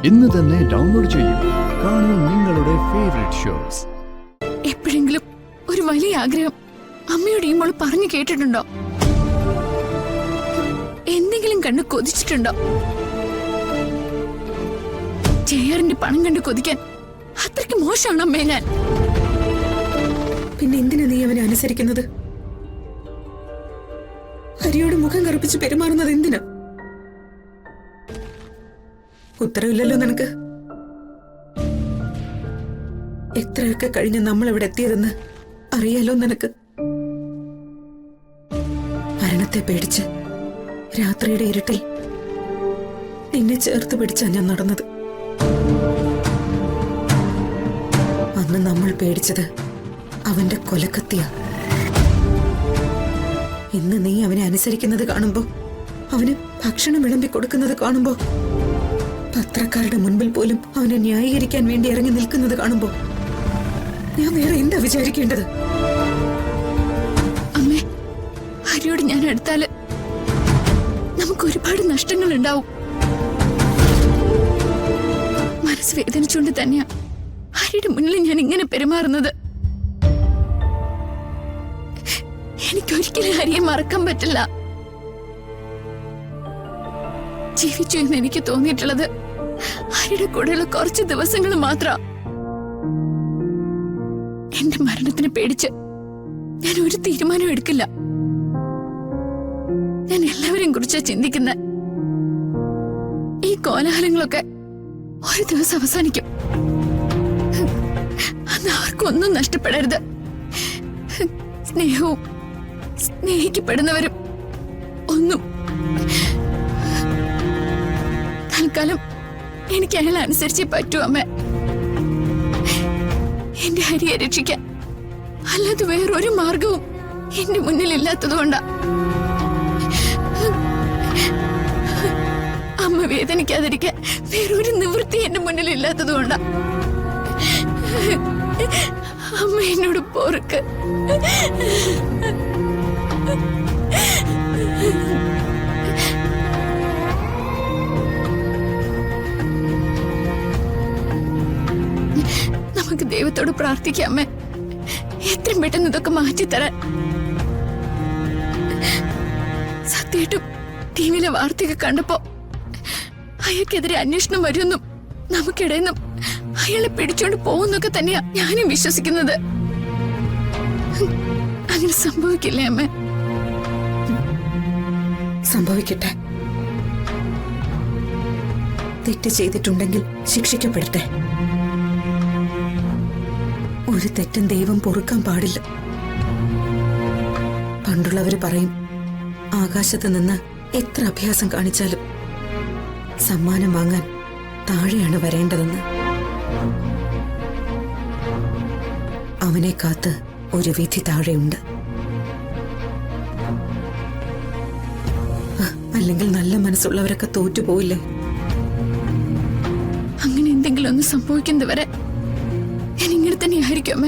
ഇന്ന് തന്നെ ഡൗൺലോഡ് ചെയ്യൂ. കാണൂ നിങ്ങളുടെ ഫേവറേറ്റ് ഷോസ്. എപ്പോഴെങ്കിലും ഒരു വലിയ ആഗ്രഹം അമ്മയോട് ഈ മോള് പറഞ്ഞു കേട്ടിട്ടുണ്ടോ? എന്തെങ്കിലും കണ്ട് കൊതിച്ചിട്ടുണ്ടോ? ജയറിന്റെ പണം കണ്ട് കൊതിക്കാൻ അത്രയ്ക്ക് മോശമാണ് അമ്മേ ഞാൻ. പിന്നെ എന്തിനാ നീ അവനെ അനുസരിക്കുന്നത്? ഹരിയോട് മുഖം കറുപ്പിച്ച് പെരുമാറുന്നത് എന്തിനാ? ഉത്തരവില്ലല്ലോ നിനക്ക്. എത്രയൊക്കെ കഴിഞ്ഞ് നമ്മൾ ഇവിടെ എത്തിയതെന്ന് അറിയാലോ നിനക്ക്. മരണത്തെ പേടിച്ച് രാത്രിയുടെ ഇരുട്ടിൽ നിന്നെ ചേർത്ത് പിടിച്ചാ ഞാൻ നടന്നത്. അന്ന് നമ്മൾ പേടിച്ചത് അവന്റെ കൊലക്കത്തിയാ. ഇന്ന് നീ അവനെ അനുസരിക്കുന്നത് കാണുമ്പോ, അവന് ഭക്ഷണം വിളമ്പി കൊടുക്കുന്നത് കാണുമ്പോ, പത്രക്കാരുടെ മുൻപിൽ പോലും അവനെ ന്യായീകരിക്കാൻ വേണ്ടി ഇറങ്ങി നിൽക്കുന്നത് കാണുമ്പോ ഞാൻ വേറെ എന്താ വിചാരിക്കേണ്ടത്? അമ്മേ, ഹരിയോട് ഞാൻ അടുത്താല് നമുക്ക് ഒരുപാട് നഷ്ടങ്ങൾ ഉണ്ടാവും. മനസ്സ് വേദനിച്ചുകൊണ്ട് തന്നെയാ ഹരിയുടെ മുന്നിൽ ഞാൻ ഇങ്ങനെ പെരുമാറുന്നത്. എനിക്കൊരിക്കലും ഹരിയെ മറക്കാൻ പറ്റില്ല. ജീവിച്ചു എന്ന് എനിക്ക് തോന്നിയിട്ടുള്ളത് ഹരിയുടെ കൂടെയുള്ള കുറച്ച് ദിവസങ്ങൾ മാത്രം. എന്റെ മരണത്തിനെ പേടിച്ച് ഞാൻ ഒരു തീരുമാനം എടുക്കില്ല. ഞാൻ എല്ലാവരെയും കുറിച്ചാ ചിന്തിക്കുന്ന. ഈ കോലാഹലങ്ങളൊക്കെ ഒരു ദിവസം അവസാനിക്കും. അന്ന് ആർക്കും ഒന്നും നഷ്ടപ്പെടരുത്. സ്നേഹവും സ്നേഹിക്കപ്പെടുന്നവരും ഒന്നും. തൽക്കാലം എനിക്ക് അയാളെ അനുസരിച്ചേ പറ്റൂ അമ്മ. എന്റെ ഹരിയെ രക്ഷിക്കാൻ അല്ലാതെ വേറൊരു മാർഗവും എന്റെ മുന്നിൽ ഇല്ലാത്തതുകൊണ്ടാ. അമ്മ വേദനിക്കാതിരിക്കാൻ വേറൊരു നിവൃത്തി എന്റെ മുന്നിൽ ഇല്ലാത്തതുകൊണ്ടാ. അമ്മ എന്നോട് പൊറുക്ക്. നമുക്ക് ദൈവത്തോട് പ്രാർത്ഥിക്കാമേ, എത്രയും പെട്ടെന്ന് ഇതൊക്കെ മാറ്റിത്തരാൻ. സത്യമായിട്ടും ടിവിയിലെ വാർത്തയൊക്കെ കണ്ടപ്പോ അയാൾക്കെതിരെ അന്വേഷണം വരുമെന്നും നമുക്കിടയിന്നും അയാളെ പിടിച്ചോണ്ട് പോകുന്നൊക്കെ തന്നെയാ ഞാനും വിശ്വസിക്കുന്നത്. അങ്ങനെ സംഭവിക്കില്ലേ അമ്മ? സംഭവിക്കട്ടെ. തെറ്റ് ചെയ്തിട്ടുണ്ടെങ്കിൽ ശിക്ഷിക്കപ്പെടട്ടെ. ഒരു തെറ്റും ദൈവം പൊറുക്കാൻ പാടില്ല. പണ്ടുള്ളവര് പറയും, ആകാശത്ത് നിന്ന് എത്ര അഭ്യാസം കാണിച്ചാലും സമ്മാനം വാങ്ങാൻ താഴെയാണ് വരേണ്ടതെന്ന്. അവനെ കാത്ത് ഒരു വിധി താഴെയുണ്ട്. അല്ലെങ്കിൽ നല്ല മനസ്സുള്ളവരൊക്കെ തോറ്റുപോയില്ലേ? അങ്ങനെ എന്തെങ്കിലും ഒന്ന് സംഭവിക്കുന്നത് വരെ ഞാൻ ഇങ്ങനെ തന്നെ ആയിരിക്കും അമ്മ.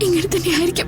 ഇങ്ങനെ തന്നെ ആയിരിക്കും.